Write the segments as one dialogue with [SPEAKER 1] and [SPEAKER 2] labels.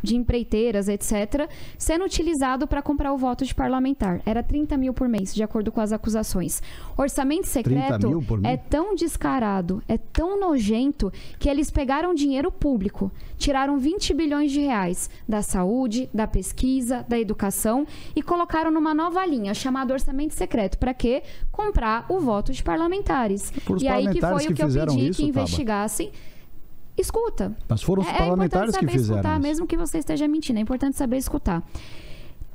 [SPEAKER 1] de empreiteiras, etc., sendo utilizado para comprar o voto de parlamentar. Era 30 mil por mês, de acordo com as acusações. Orçamento secreto é tão descarado, é tão nojento, que eles pegaram dinheiro público, tiraram 20 bilhões de reais da saúde, da pesquisa, da educação e colocaram numa nova linha chamada orçamento secreto. Para quê? Comprar o voto de parlamentares. E aí que foi o que eu pedi que investigassem. Escuta.
[SPEAKER 2] Mas foram os parlamentares que fizeram. É importante saber escutar,
[SPEAKER 1] mesmo que você esteja mentindo. É importante saber escutar.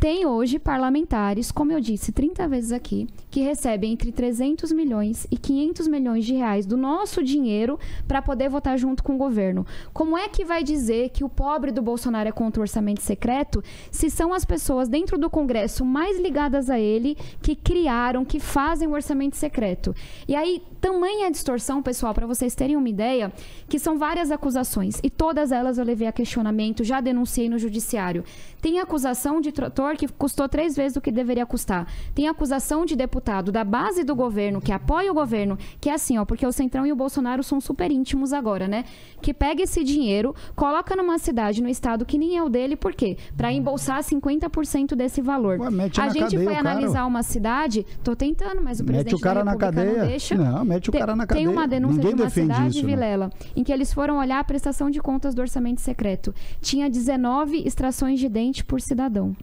[SPEAKER 1] Tem hoje parlamentares, como eu disse 30 vezes aqui, que recebem entre 300 milhões e 500 milhões de reais do nosso dinheiro para poder votar junto com o governo. Como é que vai dizer que o pobre do Bolsonaro é contra o orçamento secreto se são as pessoas dentro do Congresso mais ligadas a ele que criaram, que fazem o orçamento secreto? E aí, tamanha distorção, pessoal, para vocês terem uma ideia, que são várias acusações e todas elas eu levei a questionamento, já denunciei no judiciário. Tem acusação de trator que custou 3 vezes o que deveria custar. Tem acusação de deputado da base do governo, que apoia o governo, que é assim, ó, porque o Centrão e o Bolsonaro são super íntimos agora, né? Que pega esse dinheiro, coloca numa cidade, no estado que nem é o dele, por quê? Para embolsar 50% desse valor.
[SPEAKER 2] Ué,
[SPEAKER 1] a gente foi analisar uma cidade, tô tentando, mas o presidente da República não deixa.
[SPEAKER 2] Não, mete o cara na cadeia.
[SPEAKER 1] Tem uma denúncia
[SPEAKER 2] Ninguém
[SPEAKER 1] de uma cidade,
[SPEAKER 2] isso,
[SPEAKER 1] Vilela, em que eles foram olhar a prestação de contas do orçamento secreto. Tinha 19 extrações de dente por cidadão.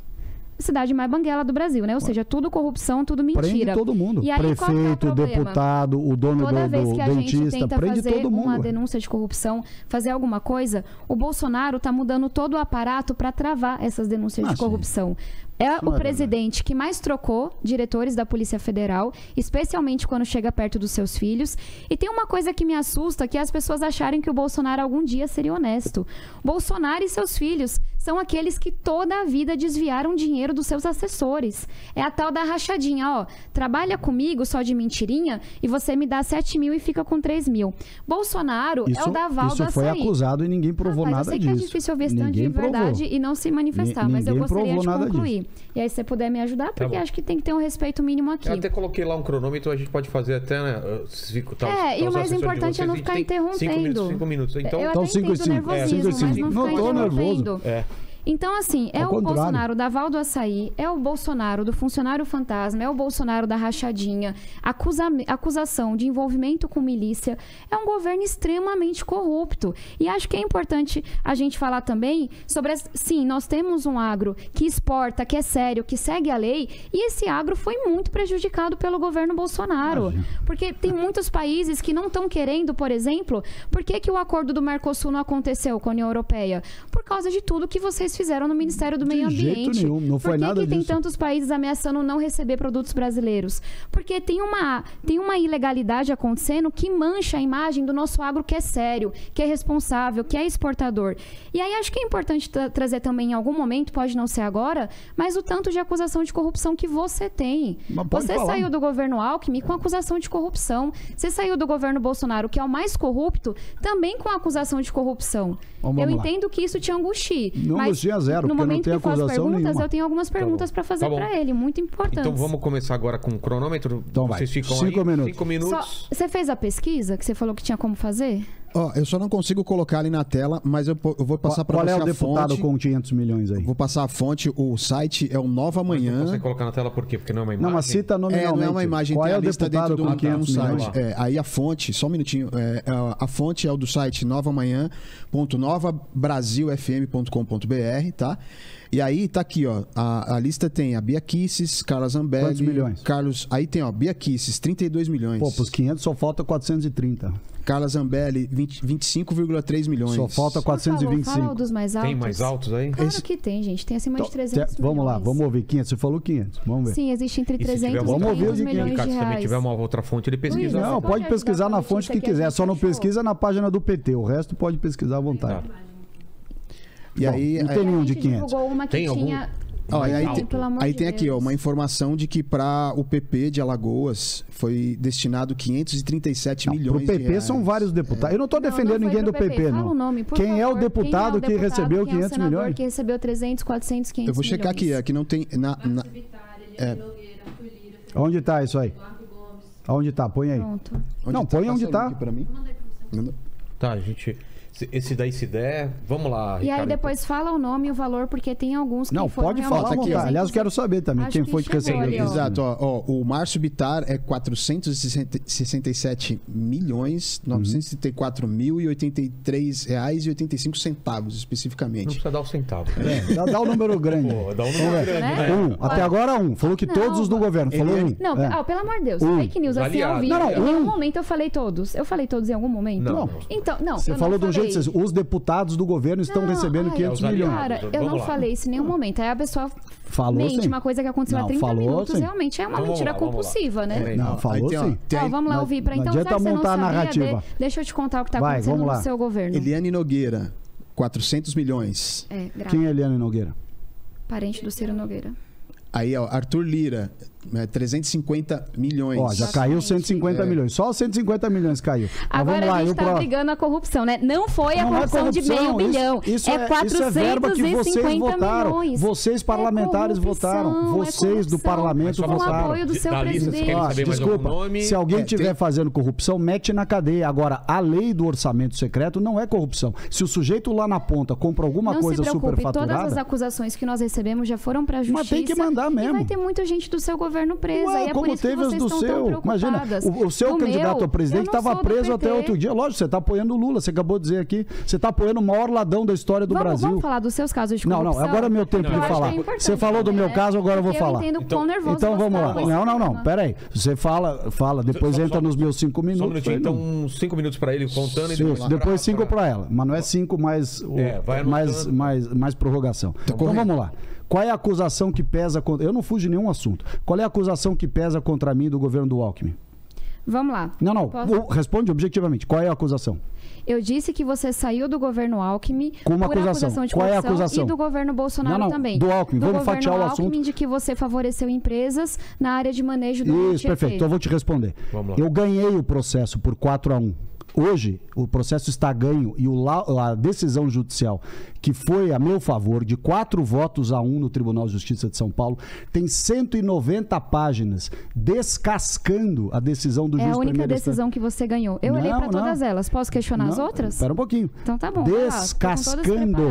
[SPEAKER 1] Cidade mais banguela do Brasil, né? Ou seja, tudo corrupção, tudo mentira.
[SPEAKER 2] Prende todo mundo.
[SPEAKER 1] E aí,
[SPEAKER 2] prefeito,
[SPEAKER 1] qual que é o
[SPEAKER 2] deputado, o dono
[SPEAKER 1] Toda
[SPEAKER 2] do
[SPEAKER 1] vez que a
[SPEAKER 2] dentista,
[SPEAKER 1] gente tenta
[SPEAKER 2] prende
[SPEAKER 1] fazer
[SPEAKER 2] todo mundo.
[SPEAKER 1] uma denúncia de corrupção, fazer alguma coisa, o Bolsonaro está mudando todo o aparato para travar essas denúncias de corrupção. É o presidente que mais trocou diretores da Polícia Federal, especialmente quando chega perto dos seus filhos. E tem uma coisa que me assusta, que é as pessoas acharem que o Bolsonaro algum dia seria honesto. Bolsonaro e seus filhos são aqueles que toda a vida desviaram dinheiro dos seus assessores. É a tal da rachadinha, ó. Trabalha comigo só de mentirinha e você me dá 7 mil e fica com 3 mil. Bolsonaro é o da Val do Açaí.
[SPEAKER 2] Isso foi acusado e ninguém provou nada disso.
[SPEAKER 1] Eu sei que é difícil ouvir esse tanto de verdade e não se manifestar, mas eu gostaria de concluir. E aí, se você puder me ajudar, porque acho que tem que ter um respeito mínimo aqui.
[SPEAKER 3] Eu até coloquei lá um cronômetro, a gente pode fazer até, né?
[SPEAKER 1] E o mais importante é não ficar interrompendo.
[SPEAKER 3] 5 minutos. Então,
[SPEAKER 1] eu até entendo o nervosismo, mas não ficar interrompendo. Então, assim, é o Bolsonaro da Val do Açaí, é o Bolsonaro do funcionário fantasma, é o Bolsonaro da rachadinha, acusação de envolvimento com milícia. É um governo extremamente corrupto. E acho que é importante a gente falar também sobre... Sim, nós temos um agro que exporta, que é sério, que segue a lei, e esse agro foi muito prejudicado pelo governo Bolsonaro. Porque tem muitos países que não estão querendo, por exemplo, por que o acordo do Mercosul não aconteceu com a União Europeia? Por causa de tudo que vocês fizeram no Ministério do Meio Ambiente.
[SPEAKER 2] De jeito nenhum, não foi nada disso.
[SPEAKER 1] Por que tem tantos países ameaçando não receber produtos brasileiros? Porque tem uma ilegalidade acontecendo que mancha a imagem do nosso agro, que é sério, que é responsável, que é exportador. E aí acho que é importante trazer também em algum momento, pode não ser agora, mas o tanto de acusação de corrupção que você tem. Você saiu do governo Alckmin com acusação de corrupção. Você saiu do governo Bolsonaro, que é o mais corrupto, também com acusação de corrupção. Eu entendo que isso te angustie. Mas
[SPEAKER 2] zero,
[SPEAKER 1] no momento
[SPEAKER 2] não tem
[SPEAKER 1] que faz perguntas,
[SPEAKER 2] nenhuma.
[SPEAKER 1] eu tenho algumas perguntas para fazer para ele, muito importantes.
[SPEAKER 3] Então vamos começar agora com o cronômetro.
[SPEAKER 2] Então
[SPEAKER 3] vocês ficam
[SPEAKER 2] 5 minutos.
[SPEAKER 3] 5 minutos.
[SPEAKER 1] Você fez a pesquisa que você falou que tinha como fazer?
[SPEAKER 4] Eu só não consigo colocar ali na tela, mas eu vou passar para você a fonte.
[SPEAKER 2] Qual é o deputado com 500 milhões aí?
[SPEAKER 4] Vou passar a fonte, o site é o Nova Amanhã.
[SPEAKER 3] Mas não consegue colocar na tela por quê? Porque não é uma imagem?
[SPEAKER 2] Não, mas cita nominalmente.
[SPEAKER 4] Não é uma imagem,
[SPEAKER 2] qual
[SPEAKER 4] tem
[SPEAKER 2] é
[SPEAKER 4] a
[SPEAKER 2] o
[SPEAKER 4] lista
[SPEAKER 2] deputado
[SPEAKER 4] dentro
[SPEAKER 2] com 500 milhões?
[SPEAKER 4] site. Aí a fonte, só um minutinho, a fonte é o do site novamanhã.novabrasilfm.com.br, tá? E aí tá aqui, ó, a lista tem a Bia Kicis, Carla Zambelli...
[SPEAKER 2] Quantos milhões?
[SPEAKER 4] Aí tem, ó, Bia Kicis, 32 milhões.
[SPEAKER 2] Pô, pros 500 só falta 430.
[SPEAKER 4] Carla Zambelli, 25,3 milhões.
[SPEAKER 2] Só falta 425.
[SPEAKER 1] Fala dos mais altos.
[SPEAKER 3] Tem mais altos aí?
[SPEAKER 1] Claro que tem, gente. Tem acima de 300 milhões.
[SPEAKER 2] Vamos lá, vamos ouvir 500. Você falou 500, vamos ver.
[SPEAKER 1] Sim, existe entre 300 e 500 milhões de reais.
[SPEAKER 3] Se também tiver uma outra fonte, ele pesquisa.
[SPEAKER 2] Não, pode pesquisar na fonte que quiser. Só não pesquisa na página do PT. O resto pode pesquisar à vontade.
[SPEAKER 4] E aí,
[SPEAKER 2] não tem nenhum de 500.
[SPEAKER 3] Tem algum?
[SPEAKER 4] Aí tem aqui, ó, uma informação de que para o PP de Alagoas foi destinado 537 milhões de reais.
[SPEAKER 2] Pro PP são vários deputados. Eu não estou defendendo ninguém do PP, não. Quem é o deputado que recebeu 500 milhões?
[SPEAKER 1] Que recebeu 300, 400, 500
[SPEAKER 4] Eu vou checar aqui, aqui não tem...
[SPEAKER 2] Onde está isso aí? Onde está? Põe aí.
[SPEAKER 1] Pronto.
[SPEAKER 2] Não, põe onde está.
[SPEAKER 3] Tá, gente... Esse daí, se der, vamos lá, Ricardo.
[SPEAKER 1] E aí depois fala o nome e o valor, porque tem alguns que
[SPEAKER 2] não,
[SPEAKER 1] foram
[SPEAKER 2] pode falar,
[SPEAKER 1] realmente...
[SPEAKER 2] Aliás, eu quero saber também quem foi que recebeu.
[SPEAKER 4] Exato, ó, o Márcio Bittar é 467 milhões, 934.083,85 especificamente.
[SPEAKER 3] Não precisa dar o centavo.
[SPEAKER 2] Dá o número grande.
[SPEAKER 3] Pô, dá um número grande, né?
[SPEAKER 2] Até agora Falou que todos os do governo. Falou
[SPEAKER 1] Não, pelo amor de Deus. Fake news, assim, ao vivo. Em algum momento eu falei todos. Eu falei todos em algum momento?
[SPEAKER 2] Não.
[SPEAKER 1] Então, não.
[SPEAKER 2] Você falou de um jeito, os deputados do governo estão recebendo 500 milhões.
[SPEAKER 1] Cara, eu não falei isso em nenhum momento. Aí a pessoa
[SPEAKER 2] mente
[SPEAKER 1] uma coisa que aconteceu há 30 minutos. Sim. Realmente é uma mentira compulsiva, né?
[SPEAKER 2] Não, falou sim.
[SPEAKER 1] Vamos lá ouvir. Então,
[SPEAKER 2] não adianta montar a narrativa.
[SPEAKER 1] Deixa eu te contar o que está acontecendo no seu governo.
[SPEAKER 4] Eliane Nogueira, 400 milhões.
[SPEAKER 2] Quem é Eliane Nogueira?
[SPEAKER 1] Parente do Ciro Nogueira.
[SPEAKER 4] Aí, ó, Arthur Lira, 350 milhões.
[SPEAKER 2] Ó, já caiu 150 milhões. Só 150 milhões caiu.
[SPEAKER 1] Agora a gente tá brigando a corrupção, né? Não foi a corrupção de meio bilhão.
[SPEAKER 2] Isso
[SPEAKER 1] é 450
[SPEAKER 2] que vocês votaram.
[SPEAKER 1] milhões.
[SPEAKER 2] Vocês parlamentares votaram. Vocês do parlamento votaram.
[SPEAKER 1] Com o apoio do seu presidente.
[SPEAKER 2] Desculpa, se alguém estiver fazendo corrupção, mete na cadeia. Agora, a lei do orçamento secreto não é corrupção. Se o sujeito lá na ponta compra alguma coisa superfaturada...
[SPEAKER 1] Todas as acusações que nós recebemos já foram pra justiça.
[SPEAKER 2] Mas tem que mandar mesmo.
[SPEAKER 1] E vai ter muita gente do seu governo presa.
[SPEAKER 2] Ué,
[SPEAKER 1] e é
[SPEAKER 2] como
[SPEAKER 1] por isso
[SPEAKER 2] teve
[SPEAKER 1] que vocês
[SPEAKER 2] do
[SPEAKER 1] estão
[SPEAKER 2] seu.
[SPEAKER 1] tão
[SPEAKER 2] Imagina, o seu candidato a presidente estava preso até outro dia. Lógico, você está apoiando o Lula, você acabou de dizer aqui. Você está apoiando o maior ladrão da história do Brasil.
[SPEAKER 1] Vamos falar dos seus casos de corrupção?
[SPEAKER 2] Não, agora é meu tempo de falar. Você falou do meu caso, agora eu vou falar. Então vamos lá. Não, pera aí. Você fala, depois entra nos meus 5 minutos.
[SPEAKER 3] Só um minutinho, então 5 minutos para ele contando.
[SPEAKER 2] Depois 5 para ela. Mas não é 5 mais prorrogação. Então vamos lá. Qual é a acusação que pesa contra... Eu não fujo de nenhum assunto. Qual é a acusação que pesa contra mim do governo do Alckmin?
[SPEAKER 1] Vamos lá.
[SPEAKER 2] Não. Responde objetivamente. Qual é a acusação?
[SPEAKER 1] Eu disse que você saiu do governo Alckmin
[SPEAKER 2] com uma acusação
[SPEAKER 1] de
[SPEAKER 2] corrupção. Qual é a acusação?
[SPEAKER 1] E do governo Bolsonaro também.
[SPEAKER 2] Do Alckmin. Vamos fatiar o assunto.
[SPEAKER 1] Alckmin de que você favoreceu empresas na área de manejo do
[SPEAKER 2] Isso, perfeito. Então eu vou te responder. Eu ganhei o processo por 4-1. Hoje, o processo está ganho e a decisão judicial que foi a meu favor, de 4-1 no Tribunal de Justiça de São Paulo, tem 190 páginas descascando a decisão do juiz
[SPEAKER 1] primeiro. É a única
[SPEAKER 2] primeira
[SPEAKER 1] decisão que você ganhou. Eu olhei para todas elas. Posso questionar as outras?
[SPEAKER 2] Espera um pouquinho.
[SPEAKER 1] Então tá bom.
[SPEAKER 2] Descascando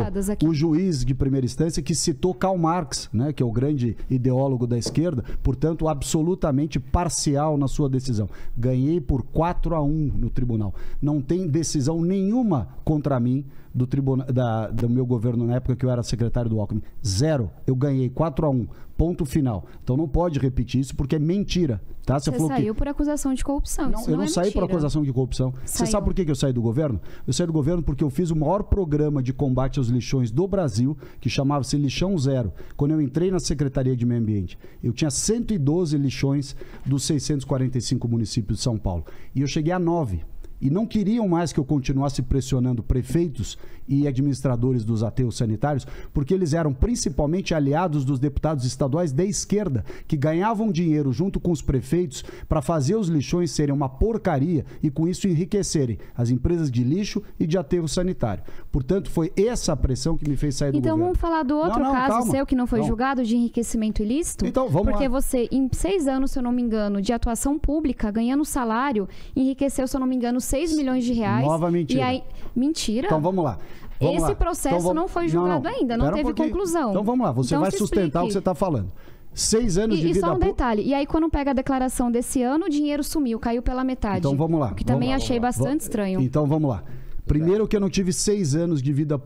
[SPEAKER 2] o juiz de primeira instância que citou Karl Marx, né, que é o grande ideólogo da esquerda, portanto, absolutamente parcial na sua decisão. Ganhei por 4-1 no tribunal. Não tem decisão nenhuma contra mim do meu governo na época que eu era secretário do Alckmin. 0. Eu ganhei 4-1. Ponto final. Então não pode repetir isso porque é mentira. Tá?
[SPEAKER 1] Você saiu por acusação de corrupção.
[SPEAKER 2] Não, eu não saí por acusação de corrupção. Você sabe por que eu saí do governo? Eu saí do governo porque eu fiz o maior programa de combate aos lixões do Brasil, que chamava-se Lixão Zero. Quando eu entrei na Secretaria de Meio Ambiente, eu tinha 112 lixões dos 645 municípios de São Paulo. E eu cheguei a 9. E não queriam mais que eu continuasse pressionando prefeitos e administradores dos aterros sanitários, porque eles eram principalmente aliados dos deputados estaduais da esquerda, que ganhavam dinheiro junto com os prefeitos para fazer os lixões serem uma porcaria e com isso enriquecerem as empresas de lixo e de aterro sanitário. Portanto, foi essa a pressão que me fez sair do governo.
[SPEAKER 1] Então vamos falar do outro caso seu que não foi julgado de enriquecimento ilícito?
[SPEAKER 2] Então vamos
[SPEAKER 1] porque você, em 6 anos, se eu não me engano, de atuação pública, ganhando salário, enriqueceu, se eu não me engano, 6 milhões de reais.
[SPEAKER 2] Nova mentira.
[SPEAKER 1] E aí, mentira?
[SPEAKER 2] Então vamos lá.
[SPEAKER 1] Esse processo não foi julgado ainda, não teve conclusão.
[SPEAKER 2] Então vamos lá, você vai sustentar o que você está falando. 6 anos de vida...
[SPEAKER 1] E só um detalhe, e aí quando pega a declaração desse ano, o dinheiro sumiu, caiu pela metade.
[SPEAKER 2] Então vamos lá.
[SPEAKER 1] O que também achei bastante estranho.
[SPEAKER 2] Então vamos lá. Primeiro que eu não tive 6 anos de vida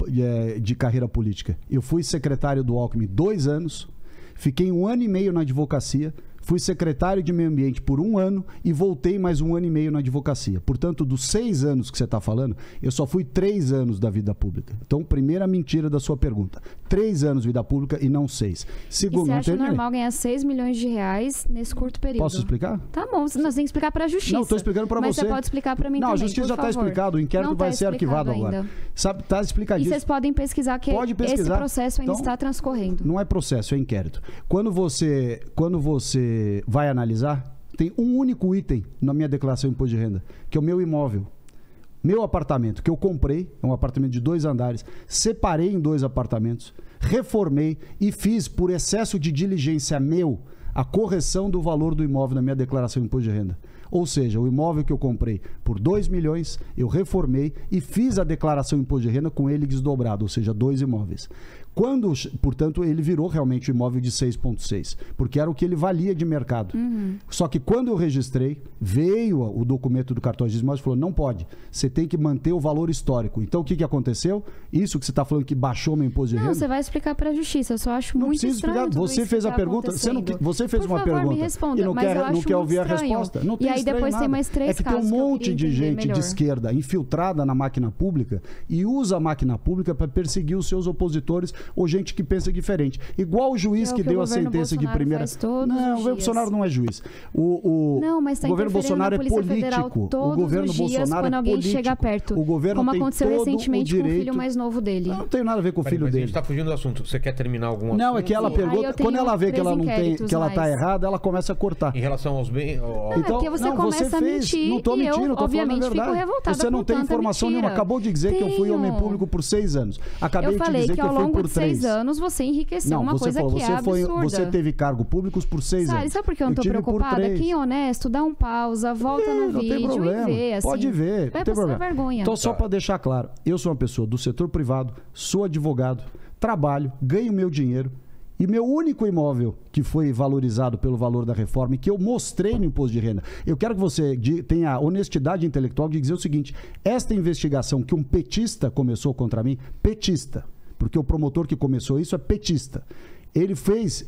[SPEAKER 2] de carreira política. Eu fui secretário do Alckmin 2 anos, fiquei 1 ano e meio na advocacia, fui secretário de Meio Ambiente por 1 ano e voltei mais 1 ano e meio na advocacia. Portanto, dos 6 anos que você está falando, eu só fui 3 anos da vida pública. Então, primeira mentira da sua pergunta. 3 anos de vida pública e não 6. Segundo,
[SPEAKER 1] e você acha normal ganhar 6 milhões de reais nesse curto período?
[SPEAKER 2] Posso explicar?
[SPEAKER 1] Tá bom, nós temos que explicar para a justiça.
[SPEAKER 2] Não, estou explicando para você.
[SPEAKER 1] Mas você pode explicar para mim também,
[SPEAKER 2] a justiça já está explicado, o inquérito vai ser arquivado agora. Sabe, está explicadíssimo.
[SPEAKER 1] E vocês podem pesquisar que esse processo ainda está transcorrendo.
[SPEAKER 2] Não é processo, é inquérito. Quando você vai analisar, tem um único item na minha declaração de imposto de renda, que é o meu imóvel. Meu apartamento, que eu comprei, é um apartamento de 2 andares, separei em 2 apartamentos, reformei e fiz, por excesso de diligência meu, a correção do valor do imóvel na minha declaração de imposto de renda. Ou seja, o imóvel que eu comprei por 2 milhões, eu reformei e fiz a declaração de imposto de renda com ele desdobrado, ou seja, 2 imóveis. Quando, portanto, ele virou realmente um imóvel de 6,6, porque era o que ele valia de mercado. Só que quando eu registrei, veio o documento do cartório de imóveis e falou, não pode, você tem que manter o valor histórico. Então, o que aconteceu? Isso que você está falando que baixou meu imposto de renda?
[SPEAKER 1] Não, você vai explicar para a justiça, eu só acho
[SPEAKER 2] não
[SPEAKER 1] muito estranho.
[SPEAKER 2] Você fez a pergunta, você fez uma pergunta
[SPEAKER 1] me responda,
[SPEAKER 2] e não quer ouvir a resposta. Não tem
[SPEAKER 1] e aí depois
[SPEAKER 2] nada.
[SPEAKER 1] tem mais 3
[SPEAKER 2] casos. É que tem um monte de gente de esquerda infiltrada na máquina pública e usa a máquina pública para perseguir os seus opositores ou gente que pensa diferente. Igual o juiz que deu a sentença de primeira... Não, o Bolsonaro não é juiz.
[SPEAKER 1] Não, mas tá
[SPEAKER 2] o governo Bolsonaro é político. O governo Bolsonaro
[SPEAKER 1] quando alguém chega perto.
[SPEAKER 2] O governo
[SPEAKER 1] como
[SPEAKER 2] tem
[SPEAKER 1] aconteceu
[SPEAKER 2] todo
[SPEAKER 1] recentemente
[SPEAKER 2] o
[SPEAKER 1] com o
[SPEAKER 2] direito...
[SPEAKER 1] filho mais novo dele.
[SPEAKER 2] Não tem nada a ver com o filho dele.
[SPEAKER 3] A gente está fugindo do assunto. Você quer terminar algum assunto?
[SPEAKER 2] Não, é que ela pergunta... Quando ela vê que ela não tem, que ela está errada, ela começa a cortar.
[SPEAKER 3] Em relação aos bens...
[SPEAKER 1] Então, porque você começa a mentir
[SPEAKER 2] não tô mentindo,
[SPEAKER 1] e eu, obviamente, fico revoltada.
[SPEAKER 2] Você não tem informação nenhuma. Acabou de dizer que eu fui homem público por 6 anos. Acabei de dizer que eu fui por 3.
[SPEAKER 1] Eu falei que ao longo de 6 anos você enriqueceu uma coisa que é absurda.
[SPEAKER 2] Você teve cargo públicos por 6 anos.
[SPEAKER 1] Sabe por que eu não tô preocupada? Quem é honesto, dá um pausa, volta no vídeo e vê. Assim,
[SPEAKER 2] pode ver, não tem problema.
[SPEAKER 1] Vergonha.
[SPEAKER 2] Então, só para deixar claro, eu sou uma pessoa do setor privado, sou advogado, trabalho, ganho meu dinheiro. E meu único imóvel que foi valorizado pelo valor da reforma e que eu mostrei no imposto de renda, eu quero que você tenha a honestidade intelectual de dizer o seguinte, esta investigação que um petista começou contra mim, petista, porque o promotor que começou isso é petista, ele fez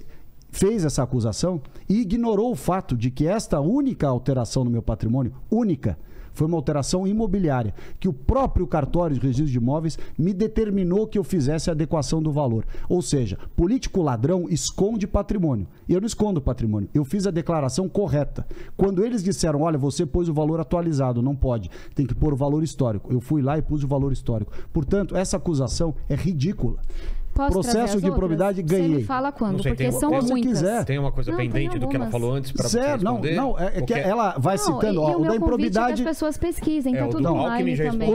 [SPEAKER 2] essa acusação e ignorou o fato de que esta única alteração no meu patrimônio, única, foi uma alteração imobiliária, que o próprio cartório de registro de imóveis me determinou que eu fizesse a adequação do valor. Ou seja, político ladrão esconde patrimônio. Eu não escondo patrimônio, eu fiz a declaração correta. Quando eles disseram, olha, você pôs o valor atualizado, não pode, tem que pôr o valor histórico. Eu fui lá e pus o valor histórico. Portanto, essa acusação é ridícula.
[SPEAKER 1] Posso
[SPEAKER 2] processo de improbidade, ganhei.
[SPEAKER 1] Você me fala quando,
[SPEAKER 3] sei,
[SPEAKER 1] porque são muitas.
[SPEAKER 2] Quiser.
[SPEAKER 3] Tem uma coisa pendente do que ela falou antes para você responder?
[SPEAKER 2] Não, é que ela vai citando, ó, o da improbidade...
[SPEAKER 1] É que as pessoas pesquisem, tá tudo online também.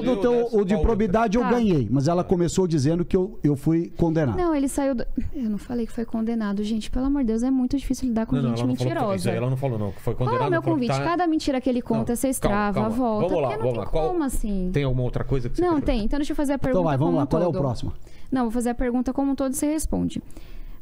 [SPEAKER 2] O de improbidade eu ganhei, mas ela começou dizendo que eu fui condenado.
[SPEAKER 1] Não, ele saiu... Eu não falei que foi condenado, gente. Pelo amor de Deus, é muito difícil lidar com gente mentirosa.
[SPEAKER 3] Isso aí ela não falou, não. Que foi condenado.
[SPEAKER 1] Qual é o meu convite? Cada mentira que ele conta, você extrava, volta.
[SPEAKER 3] Vamos lá.
[SPEAKER 1] Como assim?
[SPEAKER 3] Tem alguma outra coisa que você
[SPEAKER 1] Não, tem. Então deixa eu fazer a pergunta.
[SPEAKER 2] Então vai, vamos lá. Qual é o próximo?
[SPEAKER 1] Não, vou fazer a pergunta como um todo e você responde.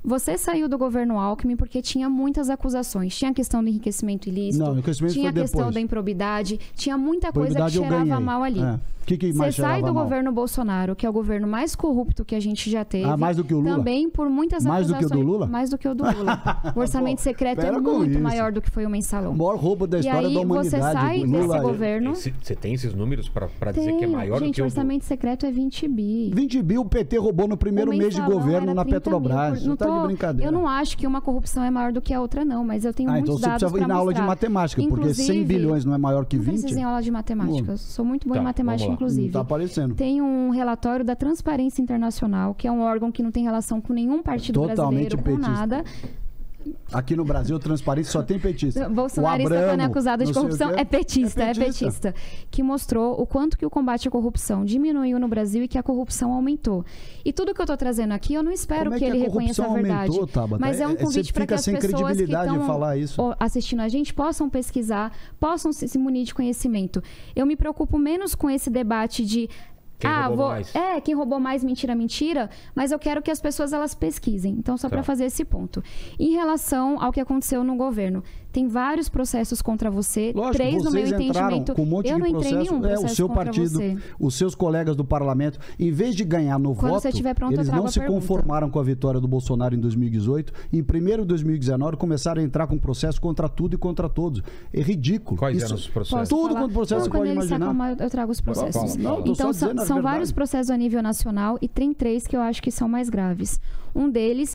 [SPEAKER 1] Você saiu do governo Alckmin porque tinha muitas acusações. Tinha a questão do enriquecimento ilícito,
[SPEAKER 2] não, enriquecimento
[SPEAKER 1] tinha a questão
[SPEAKER 2] depois.
[SPEAKER 1] Da improbidade, tinha muita coisa que cheirava mal ali.
[SPEAKER 2] Que mais
[SPEAKER 1] você sai do
[SPEAKER 2] mal?
[SPEAKER 1] Governo Bolsonaro, que é o governo mais corrupto que a gente já teve.
[SPEAKER 2] Mais do que o Lula?
[SPEAKER 1] Também por muitas
[SPEAKER 2] mais
[SPEAKER 1] acusações.
[SPEAKER 2] Mais do que o do Lula?
[SPEAKER 1] Mais do que o do Lula. O orçamento secreto é muito maior do que foi o mensalão.
[SPEAKER 2] O maior roubo da história da humanidade.
[SPEAKER 1] E aí você sai desse governo...
[SPEAKER 3] Você tem esses números para dizer que é maior do que o...
[SPEAKER 1] Gente, o orçamento secreto é 20 bi.
[SPEAKER 2] 20 bi o PT roubou no primeiro mês de governo na Petrobras. Não tá de brincadeira.
[SPEAKER 1] Eu não acho que uma corrupção é maior do que a outra, não. Mas eu tenho muitos dados para mostrar.
[SPEAKER 2] Então você precisa ir na aula de matemática, porque 100 bilhões não é maior que 20.
[SPEAKER 1] Não precisa ir em aula de matemática. Eu sou muito boa em matemática, inclusive.
[SPEAKER 2] Tá aparecendo.
[SPEAKER 1] Tem um relatório da Transparência Internacional, que é um órgão que não tem relação com nenhum partido brasileiro, com nada.
[SPEAKER 2] Aqui no Brasil, transparência só tem petista.
[SPEAKER 1] Bolsonarista, quando é acusado de corrupção, é petista. Que mostrou o quanto que o combate à corrupção diminuiu no Brasil e que a corrupção aumentou. E tudo que eu estou trazendo aqui, eu não espero que ele reconheça a verdade.
[SPEAKER 2] Aumentou, Tabata?
[SPEAKER 1] Mas é um convite para que as pessoas que estão assistindo a gente possam pesquisar, possam se munir de conhecimento. Eu me preocupo menos com esse debate de... quem roubou mais, mentira, mas eu quero que as pessoas elas pesquisem. Então, só para fazer esse ponto. Em relação ao que aconteceu no governo, tem vários processos contra você.
[SPEAKER 2] Lógico,
[SPEAKER 1] 3 no meu entendimento.
[SPEAKER 2] Com um monte
[SPEAKER 1] eu não
[SPEAKER 2] de
[SPEAKER 1] entrei em nenhum processo
[SPEAKER 2] o seu partido,
[SPEAKER 1] você.
[SPEAKER 2] Os seus colegas do parlamento, em vez de ganhar no voto,
[SPEAKER 1] você estiver pronto,
[SPEAKER 2] eles não se conformaram com a vitória do Bolsonaro em 2018. Em 1º de 2019, começaram a entrar com processo contra tudo e contra todos. É ridículo.
[SPEAKER 3] Quais eram os processos?
[SPEAKER 2] Tudo quanto processo você pode imaginar.
[SPEAKER 1] Eu trago os processos. Então, são vários processos a nível nacional e tem 3 que eu acho que são mais graves. Um deles